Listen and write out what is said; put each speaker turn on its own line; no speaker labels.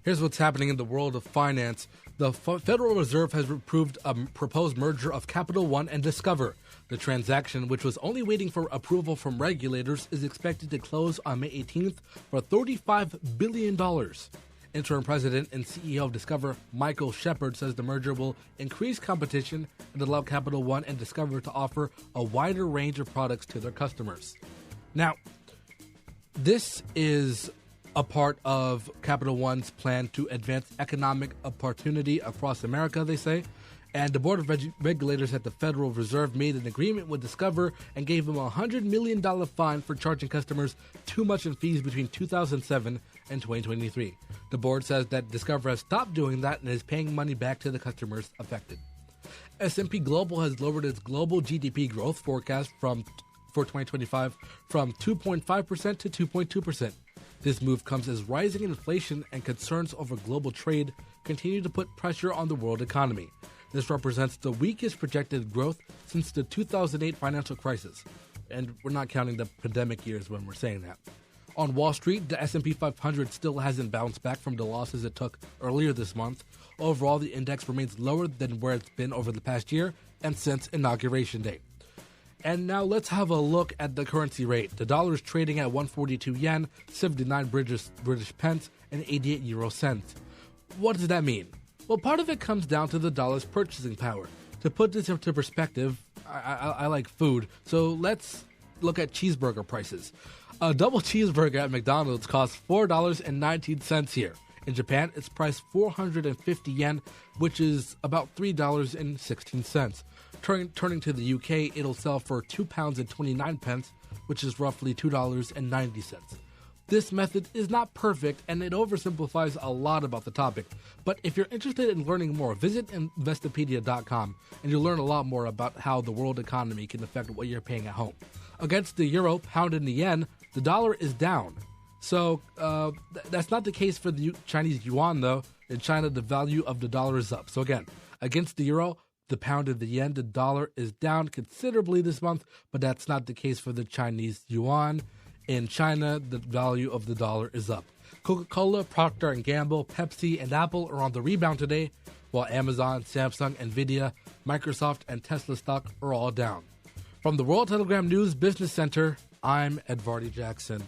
Here's what's happening in the world of finance. The Federal Reserve has approved a proposed merger of Capital One and Discover. The transaction, which was only waiting for approval from regulators, is expected to close on May 18th for $35 billion. Interim president and CEO of Discover, Michael Shepard, says the merger will increase competition and allow Capital One and Discover to offer a wider range of products to their customers. Now, this is a part of Capital One's plan to advance economic opportunity across America, they say. And the Board of Regulators at the Federal Reserve made an agreement with Discover and gave them a $100 million fine for charging customers too much in fees between 2007 and 2023. The board says that Discover has stopped doing that and is paying money back to the customers affected. S&P Global has lowered its global GDP growth forecast for 2025 from 2.5% to 2.2%. This move comes as rising inflation and concerns over global trade continue to put pressure on the world economy. This represents the weakest projected growth since the 2008 financial crisis. And we're not counting the pandemic years when we're saying that. On Wall Street, the S&P 500 still hasn't bounced back from the losses it took earlier this month. Overall, the index remains lower than where it's been over the past year and since Inauguration Day. And now let's have a look at the currency rate. The dollar is trading at 142 yen, 79 British pence, and 88 euro cents. What does that mean? Well, part of it comes down to the dollar's purchasing power. To put this into perspective, I like food, so let's look at cheeseburger prices. A double cheeseburger at McDonald's costs $4.19 here. In Japan, it's priced 450 yen, which is about $3.16. Turning to the UK, it'll sell for £2.29, which is roughly $2.90. This method is not perfect, and it oversimplifies a lot about the topic. But if you're interested in learning more, visit Investopedia.com, and you'll learn a lot more about how the world economy can affect what you're paying at home. Against the euro, pound, and the yen, the dollar is down. So that's not the case for the Chinese yuan, though. In China, the value of the dollar is up. So again, against the euro, the pound, and the yen, the dollar is down considerably this month, but that's not the case for the Chinese yuan. In China, the value of the dollar is up. Coca-Cola, Procter & Gamble, Pepsi, and Apple are on the rebound today, while Amazon, Samsung, Nvidia, Microsoft, and Tesla stock are all down. From the World Telegram News Business Center, I'm Edvardy Jackson.